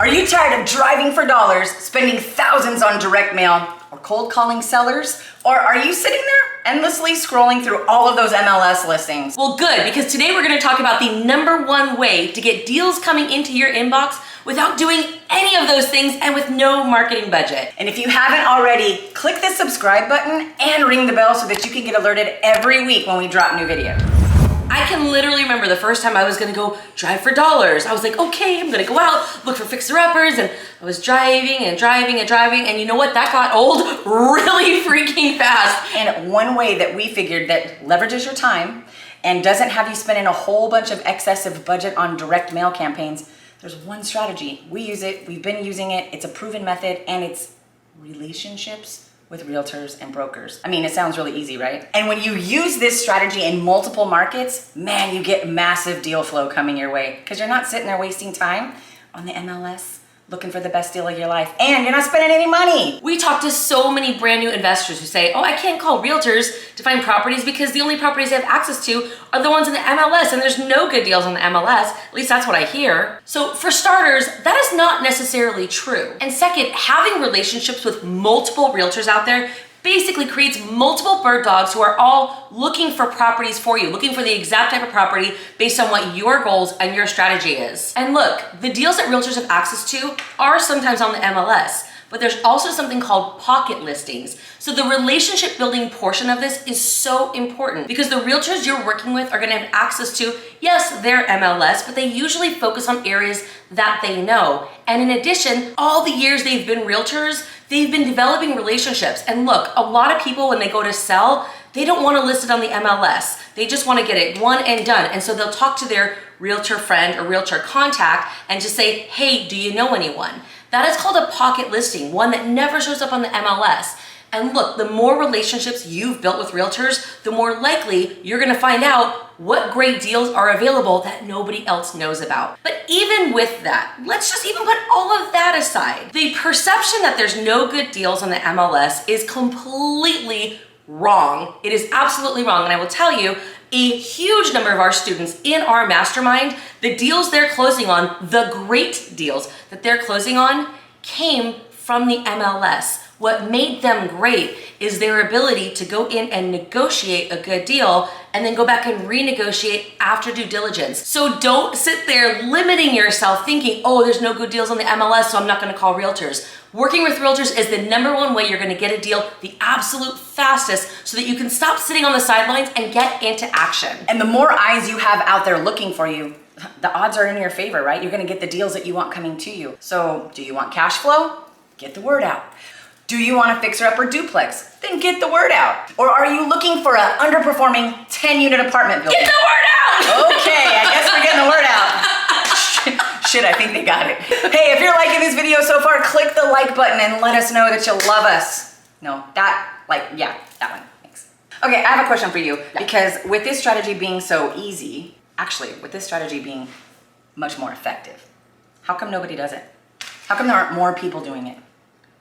Are you tired of driving for dollars, spending thousands on direct mail, or cold calling sellers? Or are you sitting there endlessly scrolling through all of those MLS listings? Well, good, because today we're gonna talk about the #1 way to get deals coming into your inbox without doing any of those things and with no marketing budget. And if you haven't already, click the subscribe button and ring the bell so that you can get alerted every week when we drop new videos. I can literally remember the first time I was gonna go drive for dollars. I was like, okay, I'm gonna go out, look for fixer-uppers, and I was driving, and you know what? That got old really freaking fast. And one way that we figured that leverages your time and doesn't have you spending a whole bunch of excessive budget on direct mail campaigns, there's one strategy. We use it, we've been using it, it's a proven method, and it's relationships with realtors and brokers. I mean, it sounds really easy, right? And when you use this strategy in multiple markets, man, you get massive deal flow coming your way because you're not sitting there wasting time on the MLS looking for the best deal of your life, and you're not spending any money. We talk to so many brand new investors who say, oh, I can't call realtors to find properties because the only properties I have access to are the ones in the MLS, and there's no good deals on the MLS. At least that's what I hear. So for starters, that is not necessarily true. And second, having relationships with multiple realtors out there basically creates multiple bird dogs who are all looking for properties for you, looking for the exact type of property based on what your goals and your strategy is. And look, the deals that realtors have access to are sometimes on the MLS, but there's also something called pocket listings. So the relationship building portion of this is so important because the realtors you're working with are gonna have access to, yes, their MLS, but they usually focus on areas that they know. And in addition, all the years they've been realtors, they've been developing relationships. And look, a lot of people when they go to sell, they don't wanna list it on the MLS. They just wanna get it one and done. And so they'll talk to their realtor friend or realtor contact and just say, hey, do you know anyone? That is called a pocket listing, one that never shows up on the MLS. And look, the more relationships you've built with realtors, the more likely you're gonna find out what great deals are available that nobody else knows about. But even with that, let's just even put all of that aside. The perception that there's no good deals on the MLS is completely wrong. It is absolutely wrong. And I will tell you, a huge number of our students in our mastermind, the deals they're closing on, the great deals that they're closing on came from the MLS. What made them great is their ability to go in and negotiate a good deal and then go back and renegotiate after due diligence. So don't sit there limiting yourself thinking, oh, there's no good deals on the MLS, so I'm not gonna call realtors. Working with realtors is the #1 way you're gonna get a deal the absolute fastest so that you can stop sitting on the sidelines and get into action. And the more eyes you have out there looking for you, the odds are in your favor, right? You're gonna get the deals that you want coming to you. So do you want cash flow? Get the word out. Do you want a fixer-upper duplex? Then get the word out. Or are you looking for an underperforming 10-unit apartment building? Get the word out! Okay, I guess we're getting the word out. Shit, I think they got it. Hey, if you're liking this video so far, click the like button and let us know that you love us. No, that one. Thanks. Okay, I have a question for you because with this strategy being so easy, actually, with this strategy being much more effective, how come nobody does it? How come there aren't more people doing it?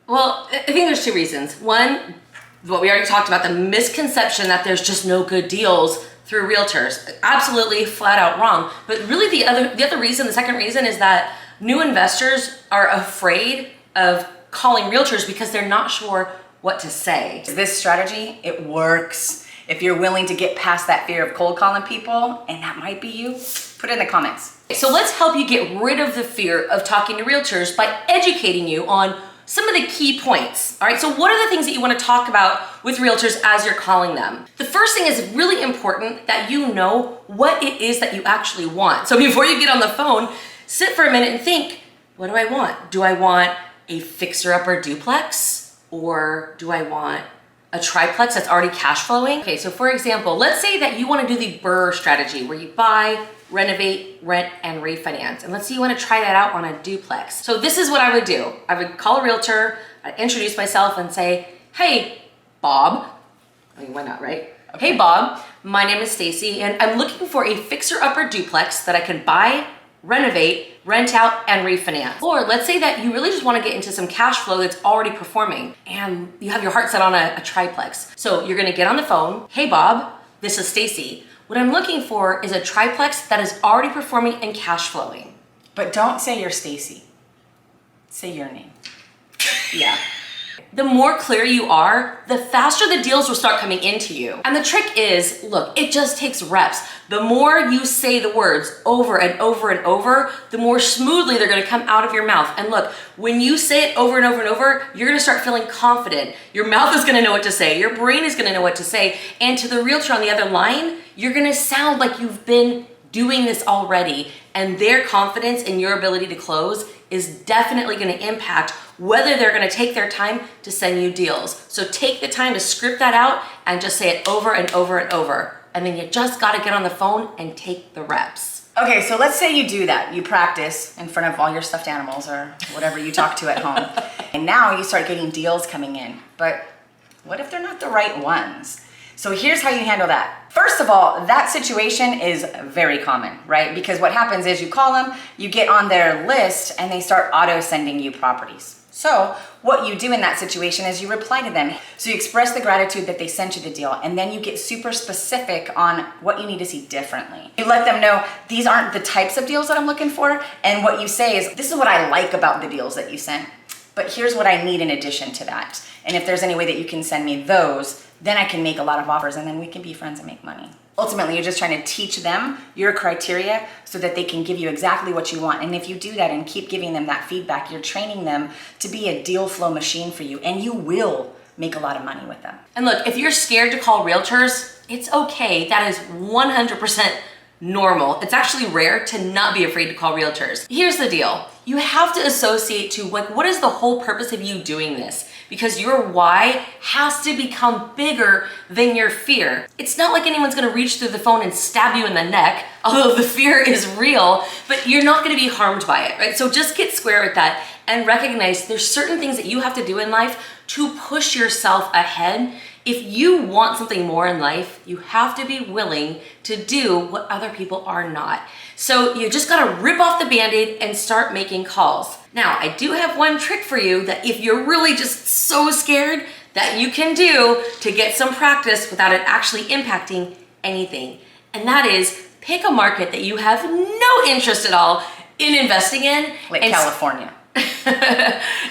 Well, I think there's two reasons. One, what we already talked about, the misconception that there's just no good deals through realtors. Absolutely flat out wrong. But really the other reason, the second reason is that new investors are afraid of calling realtors because they're not sure what to say. This strategy, it works. If you're willing to get past that fear of cold calling people, and that might be you, put it in the comments. So let's help you get rid of the fear of talking to realtors by educating you on some of the key points. All right, so what are the things that you want to talk about with realtors as you're calling them? The first thing is really important that you know what it is that you actually want. So before you get on the phone, sit for a minute and think, what do I want? Do I want a fixer-upper duplex? Or do I want a triplex that's already cash flowing? Okay, so for example, let's say that you want to do the BRRRR strategy where you buy, renovate, rent, and refinance. And let's say you want to try that out on a duplex. So this is what I would do. I would call a realtor, I'd introduce myself and say, hey, Bob. I mean, why not, right? Okay. Hey, Bob, my name is Stacy, and I'm looking for a fixer-upper duplex that I can buy, renovate, rent out, and refinance. Or let's say that you really just want to get into some cash flow that's already performing and you have your heart set on a triplex. So you're going to get on the phone. Hey, Bob, this is Stacy. What I'm looking for is a triplex that is already performing and cash flowing. But don't say you're Stacy. Say your name. Yeah. The more clear you are, the faster the deals will start coming into you. And the trick is, look, it just takes reps. The more you say the words over and over and over, the more smoothly they're gonna come out of your mouth. And look, when you say it over and over and over, you're gonna start feeling confident. Your mouth is gonna know what to say, your brain is gonna know what to say, and to the realtor on the other line, you're gonna sound like you've been doing this already, and their confidence in your ability to close is definitely gonna impact whether they're gonna take their time to send you deals. So take the time to script that out and just say it over and over and over. And then you just gotta get on the phone and take the reps. Okay, so let's say you do that. You practice in front of all your stuffed animals or whatever you talk to at home. And now you start getting deals coming in. But what if they're not the right ones? So here's how you handle that. First of all, that situation is very common, right? Because what happens is you call them, you get on their list, and they start auto sending you properties. So what you do in that situation is you reply to them. So you express the gratitude that they sent you the deal, and then you get super specific on what you need to see differently. You let them know these aren't the types of deals that I'm looking for, and what you say is, this is what I like about the deals that you sent, but here's what I need in addition to that. And if there's any way that you can send me those, then I can make a lot of offers, and then we can be friends and make money. Ultimately, you're just trying to teach them your criteria so that they can give you exactly what you want. And if you do that and keep giving them that feedback, you're training them to be a deal flow machine for you, and you will make a lot of money with them. And look, if you're scared to call realtors, it's okay. That is 100% normal. It's actually rare to not be afraid to call realtors. Here's the deal. You have to associate to, like, what is the whole purpose of you doing this? Because your why has to become bigger than your fear. It's not like anyone's gonna reach through the phone and stab you in the neck, although the fear is real, but you're not gonna be harmed by it, right? So just get square with that and recognize there's certain things that you have to do in life to push yourself ahead. If you want something more in life, you have to be willing to do what other people are not. So you just gotta rip off the Band-Aid and start making calls. Now, I do have one trick for you that if you're really just so scared, that you can do to get some practice without it actually impacting anything. And that is pick a market that you have no interest at all in investing in. Like California.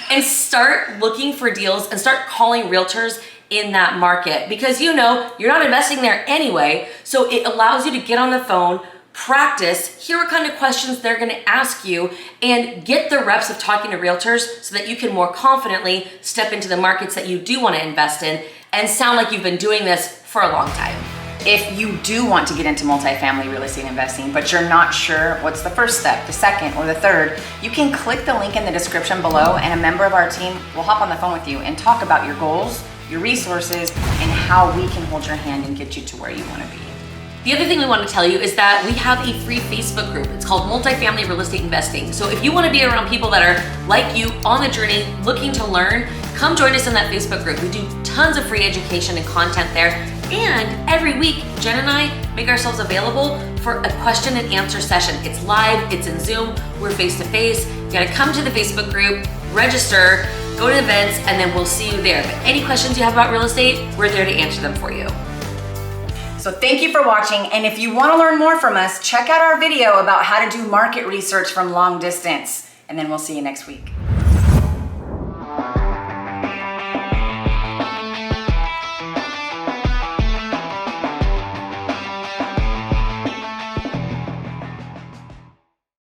And start looking for deals and start calling realtors in that market, because you know you're not investing there anyway. So it allows you to get on the phone, practice, hear what kind of questions they're gonna ask you, and get the reps of talking to realtors so that you can more confidently step into the markets that you do wanna invest in and sound like you've been doing this for a long time. If you do want to get into multifamily real estate investing, but you're not sure what's the first step, the second, or the third, you can click the link in the description below, and a member of our team will hop on the phone with you and talk about your goals, your resources, and how we can hold your hand and get you to where you wanna be. The other thing we want to tell you is that we have a free Facebook group. It's called Multifamily Real Estate Investing. So if you want to be around people that are like you, on the journey, looking to learn, come join us in that Facebook group. We do tons of free education and content there. And every week, Jen and I make ourselves available for a question and answer session. It's live, it's in Zoom, we're face to face. You gotta come to the Facebook group, register, go to events, and then we'll see you there. But any questions you have about real estate, we're there to answer them for you. So thank you for watching, and if you want to learn more from us, check out our video about how to do market research from long distance, and then we'll see you next week.